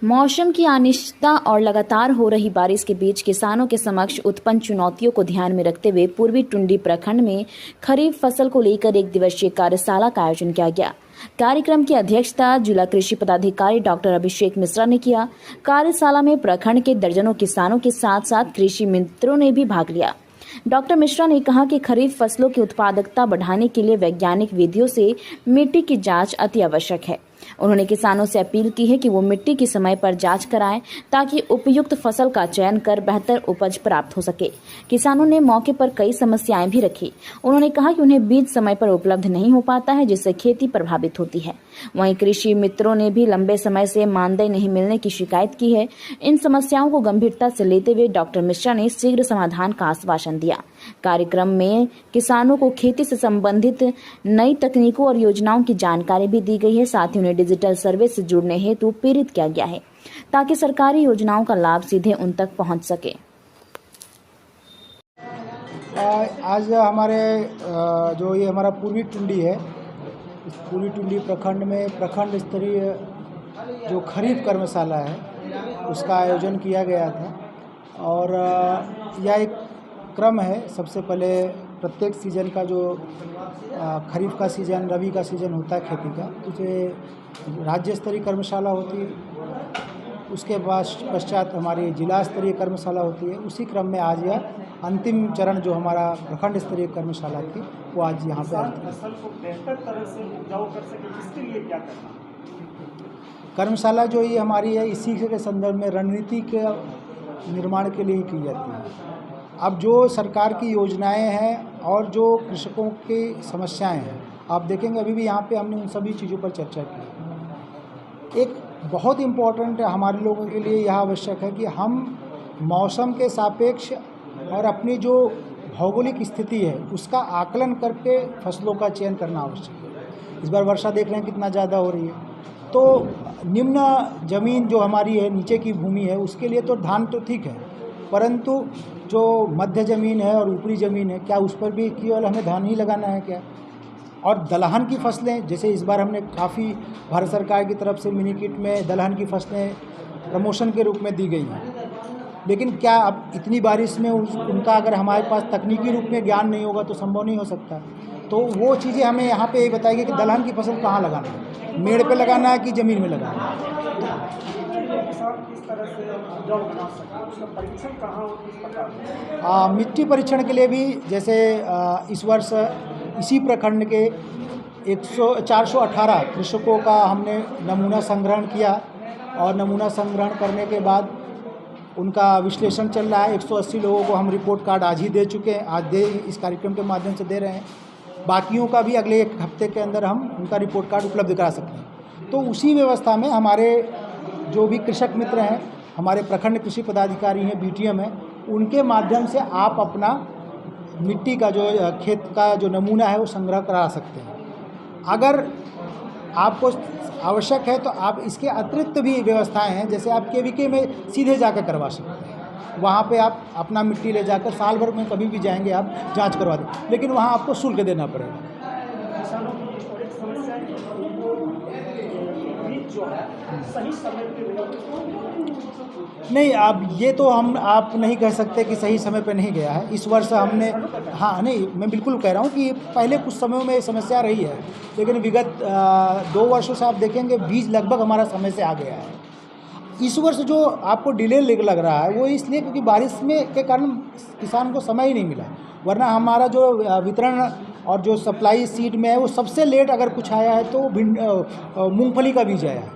मौसम की अनिश्चितता और लगातार हो रही बारिश के बीच किसानों के समक्ष उत्पन्न चुनौतियों को ध्यान में रखते हुए पूर्वी टुंडी प्रखंड में खरीफ फसल को लेकर एक दिवसीय कार्यशाला का आयोजन किया गया। कार्यक्रम की अध्यक्षता जिला कृषि पदाधिकारी डॉक्टर अभिषेक मिश्रा ने किया। कार्यशाला में प्रखंड के दर्जनों किसानों के साथ साथ कृषि मित्रों ने भी भाग लिया। डॉक्टर मिश्रा ने कहा कि खरीफ फसलों की उत्पादकता बढ़ाने के लिए वैज्ञानिक विधियों से मिट्टी की जांच अति आवश्यक है। उन्होंने किसानों से अपील की है कि वो मिट्टी की समय पर जांच कराएं ताकि उपयुक्त फसल का चयन कर बेहतर उपज प्राप्त हो सके। किसानों ने मौके पर कई समस्याएं भी रखी। उन्होंने कहा कि उन्हें बीज समय पर उपलब्ध नहीं हो पाता है, जिससे खेती प्रभावित होती है। वहीं कृषि मित्रों ने भी लंबे समय से मानदेय नहीं मिलने की शिकायत की है। इन समस्याओं को गंभीरता से लेते हुए डॉक्टर मिश्रा ने शीघ्र समाधान का आश्वासन दिया। कार्यक्रम में किसानों को खेती से संबंधित नई तकनीकों और योजनाओं की जानकारी भी दी गई है। साथ ही उन्हें डिजिटल सर्वे से जुड़ने हेतु प्रेरित किया गया है ताकि सरकारी योजनाओं का लाभ सीधे उन तक पहुंच सके। आज हमारे जो ये हमारा पूर्वी टुंडी है, इस पूर्वी टुंडी प्रखंड में प्रखंड स्तरीय जो खरीफ कर्मशाला है उसका आयोजन किया गया था। और यह एक क्रम है। सबसे पहले प्रत्येक सीज़न का जो खरीफ का सीज़न, रबी का सीज़न होता है खेती का, तो राज्य स्तरीय कर्मशाला होती है। उसके पश्चात हमारी जिला स्तरीय कर्मशाला होती है। उसी क्रम में आज यह अंतिम चरण जो हमारा प्रखंड स्तरीय कर्मशाला थी वो आज यहाँ पे आई थी। फसल को बेहतर तरह से उपजाऊ कर सके, इसके लिए क्या करना? कर्मशाला जो ये हमारी है, इसी के संदर्भ में रणनीति के निर्माण के लिए ही की जाती है। अब जो सरकार की योजनाएं हैं और जो कृषकों की समस्याएं हैं, आप देखेंगे अभी भी यहाँ पे हमने उन सभी चीज़ों पर चर्चा की। एक बहुत इम्पोर्टेंट हमारे लोगों के लिए यह आवश्यक है कि हम मौसम के सापेक्ष और अपनी जो भौगोलिक स्थिति है उसका आकलन करके फसलों का चयन करना आवश्यक है। इस बार वर्षा देख रहे हैं कितना ज़्यादा हो रही है, तो निम्न जमीन जो हमारी है, नीचे की भूमि है, उसके लिए तो धान तो ठीक है, परंतु जो मध्य ज़मीन है और ऊपरी ज़मीन है, क्या उस पर भी केवल हमें धान ही लगाना है क्या? और दलहन की फसलें, जैसे इस बार हमने काफ़ी भारत सरकार की तरफ से मिनी किट में दलहन की फसलें प्रमोशन के रूप में दी गई हैं, लेकिन क्या अब इतनी बारिश में उनका अगर हमारे पास तकनीकी रूप में ज्ञान नहीं होगा तो संभव नहीं हो सकता। तो वो चीज़ें हमें यहाँ पे ये बताएगी कि दलहन की फसल कहाँ लगाना है, मेड़ पे लगाना है कि ज़मीन में लगाना है। मिट्टी परीक्षण के लिए भी जैसे इस वर्ष इसी प्रखंड के 418 कृषकों का हमने नमूना संग्रहण किया और नमूना संग्रहण करने के बाद उनका विश्लेषण चल रहा है। 180 लोगों को हम रिपोर्ट कार्ड आज ही दे चुके हैं, आज इस कार्यक्रम के माध्यम से दे रहे हैं। बाकियों का भी अगले एक हफ्ते के अंदर हम उनका रिपोर्ट कार्ड उपलब्ध करा सकते हैं। तो उसी व्यवस्था में हमारे जो भी कृषक मित्र हैं, हमारे प्रखंड कृषि पदाधिकारी हैं, बीटीएम हैं, उनके माध्यम से आप अपना मिट्टी का जो खेत का जो नमूना है वो संग्रह करा सकते हैं। अगर आपको आवश्यक है तो आप इसके अतिरिक्त भी व्यवस्थाएं हैं, जैसे आप केवीके में सीधे जाकर करवा सकते हैं। वहाँ पे आप अपना मिट्टी ले जाकर साल भर में कभी भी जाएंगे आप जांच करवा दें, लेकिन वहाँ आपको शुल्क देना पड़ेगा। सही समय पे नहीं, अब ये तो आप नहीं कह सकते कि सही समय पे नहीं गया है। इस वर्ष हमने नहीं, मैं बिल्कुल कह रहा हूँ कि पहले कुछ समयों में ये समस्या रही है, लेकिन विगत 2 वर्षों से आप देखेंगे बीज लगभग हमारा समय से आ गया है। इस वर्ष जो आपको डिले लग रहा है वो इसलिए क्योंकि बारिश में के कारण किसान को समय ही नहीं मिला, वरना हमारा जो वितरण और जो सप्लाई सीड में है वो सबसे लेट अगर कुछ आया है तो मूंगफली का बीज आया है।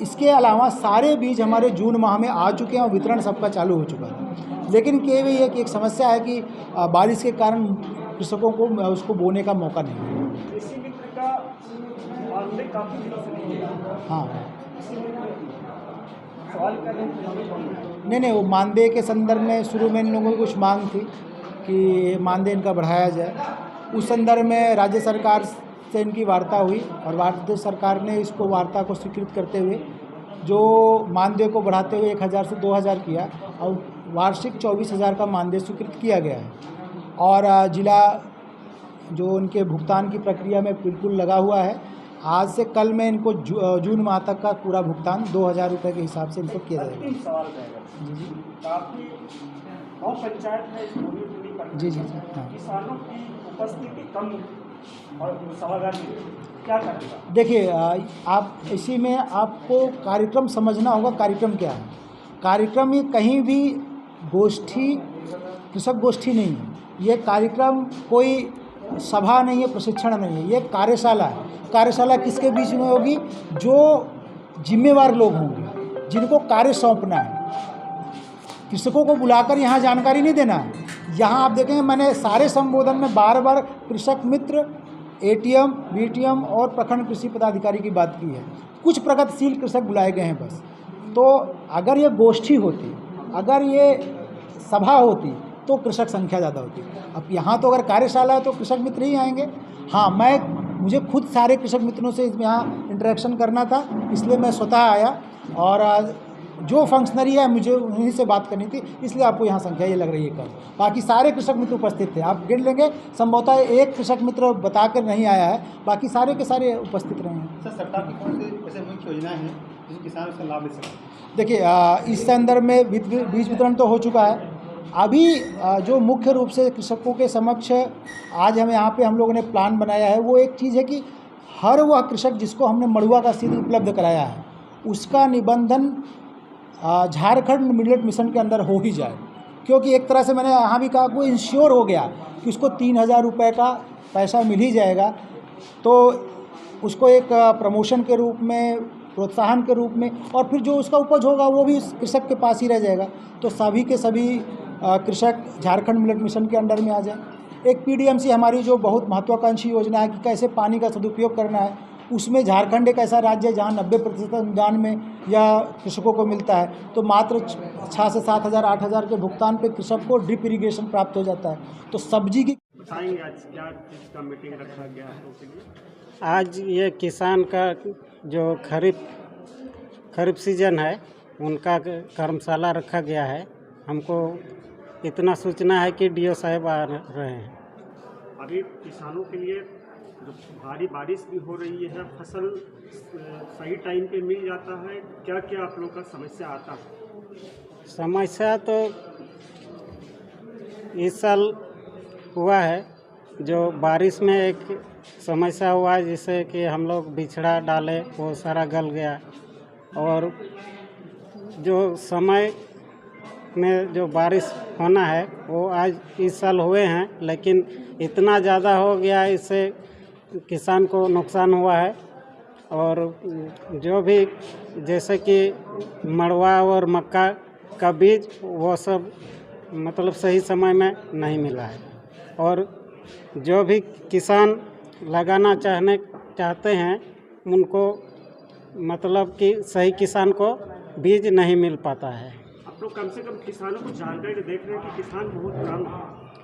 इसके अलावा सारे बीज हमारे जून माह में आ चुके हैं और वितरण सबका चालू हो चुका है। लेकिन केवल ये कि एक समस्या है कि बारिश के कारण कृषकों को उसको बोने का मौका नहीं मिला। कृषि मित्र का मानदेय काफ़ी दिनों से नहीं है। हाँ, सवाल कर रहे हैं। नहीं, वो मानदेय के संदर्भ में शुरू में इन लोगों की कुछ मांग थी कि मानदेय इनका बढ़ाया जाए। उस संदर्भ में राज्य सरकार से इनकी वार्ता हुई और राज्य सरकार ने इसको वार्ता को स्वीकृत करते हुए जो मानदेय को बढ़ाते हुए 1000 से 2000 किया और वार्षिक 24,000 का मानदेय स्वीकृत किया गया है। और जिला जो उनके भुगतान की प्रक्रिया में बिल्कुल लगा हुआ है। आज से कल में इनको जून माह तक का पूरा भुगतान 2,000 रुपये के हिसाब से इनको किया जाएगा। अंतिम सवाल रहेगा, काफी गाँव पंचायत है इस पूरी पर जी हाँ। किसानों की उपस्थिति कम और सभागार में क्या करेगा? देखिए आप इसी में आपको कार्यक्रम समझना होगा। कार्यक्रम क्या है? कार्यक्रम ये कहीं भी गोष्ठी, कृषक गोष्ठी नहीं है। ये कार्यक्रम कोई सभा नहीं है, प्रशिक्षण नहीं है, ये कार्यशाला है। कार्यशाला किसके बीच में होगी? जो जिम्मेवार लोग होंगे, जिनको कार्य सौंपना है। कृषकों को बुलाकर यहाँ जानकारी नहीं देना है। यहाँ आप देखेंगे मैंने सारे संबोधन में बार बार कृषक मित्र, एटीएम, बीटीएम और प्रखंड कृषि पदाधिकारी की बात की है। कुछ प्रगतिशील कृषक बुलाए गए हैं बस। तो अगर ये गोष्ठी होती, अगर ये सभा होती तो कृषक संख्या ज़्यादा होती। अब यहाँ तो अगर कार्यशाला है तो कृषक मित्र ही आएंगे। हाँ, मुझे खुद सारे कृषक मित्रों से यहाँ इंटरेक्शन करना था, इसलिए मैं स्वतः आया और जो फंक्शनरी है मुझे उन्हीं से बात करनी थी, इसलिए आपको यहाँ संख्या ये लग रही है कम। बाकी सारे कृषक मित्र उपस्थित थे। आप गिन लेंगे, संभवतः एक कृषक मित्र बताकर नहीं आया है, बाकी सारे के सारे उपस्थित रहे हैं। सर, सरकार की कौन सी ऐसे मुख्य योजनाएं हैं जिससे किसान उसका लाभ ले सकें? देखिए इस संदर्भ में बीज वितरण तो हो चुका है। अभी जो मुख्य रूप से कृषकों के समक्ष आज हम लोगों ने प्लान बनाया है, वो एक चीज़ है कि हर वह कृषक जिसको हमने मड़ुआ का सीड उपलब्ध कराया है, उसका निबंधन झारखंड मिलेट मिशन के अंदर हो ही जाए। क्योंकि एक तरह से मैंने यहाँ भी कहा, वो इंश्योर हो गया कि उसको 3,000 रुपये का पैसा मिल ही जाएगा। तो उसको एक प्रमोशन के रूप में, प्रोत्साहन के रूप में, और फिर जो उसका उपज होगा वो भी कृषक के पास ही रह जाएगा। तो सभी के सभी कृषक झारखंड मिलेट मिशन के अंडर में आ जाए। एक पीडीएमसी हमारी जो बहुत महत्वाकांक्षी योजना है कि कैसे पानी का सदुपयोग करना है, उसमें झारखंड एक ऐसा राज्य है जहाँ 90% अनुदान में या कृषकों को मिलता है। तो मात्र 6 से 7,000 8,000 के भुगतान पे कृषक को ड्रिप इरिगेशन प्राप्त हो जाता है। तो सब्जी की बताएंगे आज क्या चीज़ का मीटिंग रखा गया है उसके लिए? आज ये किसान का जो खरीफ सीजन है उनका कर्मशाला रखा गया है। हमको इतना सूचना है कि डीओ साहब आ रहे हैं। अभी किसानों के लिए जो भारी बारिश भी हो रही है, फसल सही टाइम पे मिल जाता है, क्या क्या आप लोग का समस्या आता है? समस्या तो इस साल हुआ है, जो बारिश में एक समस्या हुआ है जिससे कि हम लोग बिछड़ा डाले वो सारा गल गया, और जो समय में जो बारिश होना है वो आज इस साल हुए हैं, लेकिन इतना ज़्यादा हो गया, इससे किसान को नुकसान हुआ है। और जो भी जैसे कि मड़वा और मक्का का बीज वो सब मतलब सही समय में नहीं मिला है, और जो भी किसान लगाना चाहते हैं उनको मतलब कि सही किसान को बीज नहीं मिल पाता है। आप लोग कम से कम किसानों को जानकारी देख रहे हैं कि किसान बहुत कम है,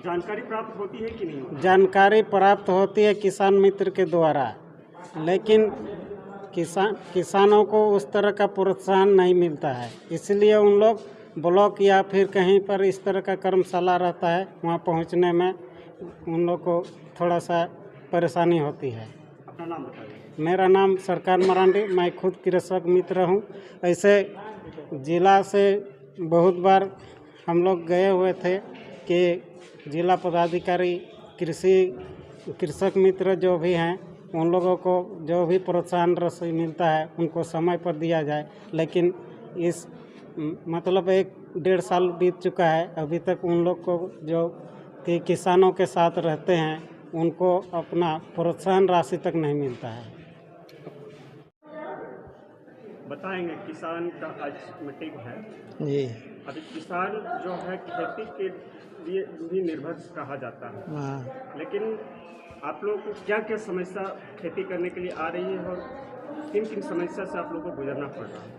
जानकारी प्राप्त होती है कि नहीं? जानकारी प्राप्त होती है किसान मित्र के द्वारा, लेकिन किसानों को उस तरह का प्रोत्साहन नहीं मिलता है। इसलिए उन लोग ब्लॉक या फिर कहीं पर इस तरह का कर्मशाला रहता है, वहाँ पहुँचने में उन लोग को थोड़ा सा परेशानी होती है। अपना नाम बताइए। मेरा नाम सरकार मरांडी, मैं खुद कृषक मित्र हूँ। ऐसे जिला से बहुत बार हम लोग गए हुए थे कि जिला पदाधिकारी, कृषक मित्र जो भी हैं उन लोगों को जो भी प्रोत्साहन राशि मिलता है उनको समय पर दिया जाए, लेकिन इस मतलब 1-1.5 साल बीत चुका है, अभी तक उन लोग को जो कि किसानों के साथ रहते हैं उनको अपना प्रोत्साहन राशि तक नहीं मिलता है। बताएंगे किसान का आज मीटिंग है जी। अभी किसान जो है खेती के लिए भी निर्भर कहा जाता है, हाँ। लेकिन आप लोगों को क्या क्या समस्या खेती करने के लिए आ रही है और किन किन समस्या से आप लोगों को गुजरना पड़ रहा है?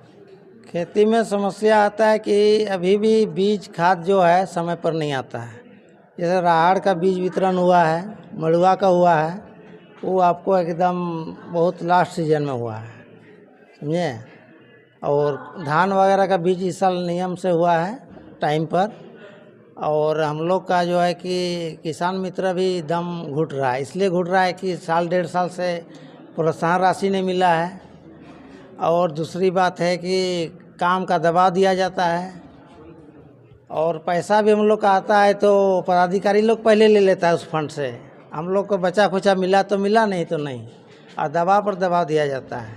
खेती में समस्या आता है कि अभी भी बीज खाद जो है समय पर नहीं आता है। जैसे राहड़ का बीज वितरण हुआ है, मड़ुआ का हुआ है, वो आपको एकदम बहुत लास्ट सीजन में हुआ है, समझे। और धान वगैरह का बीज इस साल नियम से हुआ है टाइम पर। और हम लोग का जो है कि किसान मित्र भी दम घुट रहा है, इसलिए घुट रहा है कि 1-1.5 साल से प्रोत्साहन राशि नहीं मिला है। और दूसरी बात है कि काम का दबाव दिया जाता है और पैसा भी हम लोग का आता है तो पदाधिकारी लोग पहले ले लेता है उस फंड से। हम लोग को बचा खुचा मिला तो मिला, नहीं तो नहीं, और दबाव पर दबाव दिया जाता है।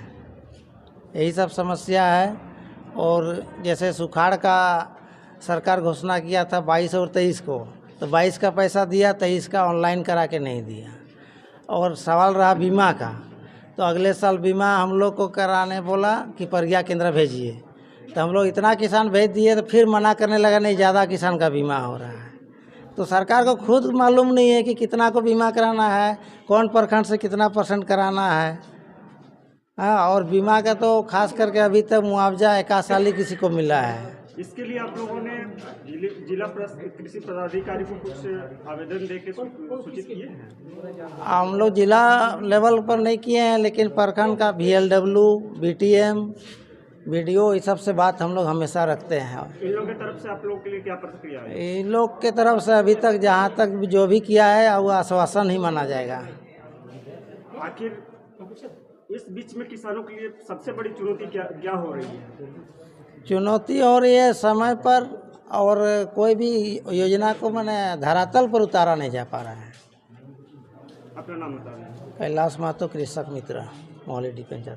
यही सब समस्या है। और जैसे सुखाड़ का सरकार घोषणा किया था 22 और 23 को, तो 22 का पैसा दिया, 23 का ऑनलाइन करा के नहीं दिया। और सवाल रहा बीमा का, तो अगले साल बीमा हम लोग को कराने बोला कि प्रज्ञा केंद्र भेजिए, तो हम लोग इतना किसान भेज दिए तो फिर मना करने लगा नहीं, ज़्यादा किसान का बीमा हो रहा है। तो सरकार को खुद मालूम नहीं है कि कितना को बीमा कराना है, कौन प्रखंड से कितना % कराना है। हाँ, और बीमा का तो खास करके अभी तक मुआवजा 1 साल किसी को मिला है। इसके लिए आप लोगों ने जिला कृषि पदाधिकारी को कुछ आवेदन देके सूचित किए हैं? हम लोग जिला लेवल पर नहीं किए हैं, लेकिन प्रखंड का VLW, BTM, BDO, इस सब से बात हम लोग हमेशा रखते हैं। इन लोगों की तरफ से आप लोगों के लिए क्या प्रतिक्रिया है? इन लोग के तरफ से अभी तक जहाँ तक जो भी किया है वो आश्वासन ही माना जाएगा। आखिर इस बीच में किसानों के लिए सबसे बड़ी चुनौती क्या हो रही है? चुनौती हो रही है समय पर, और कोई भी योजना को मैंने धरातल पर उतारा नहीं जा पा रहा है। अपना नाम बता दें। कैलाश महतो, कृषक मित्र, मोहाली पंचायत।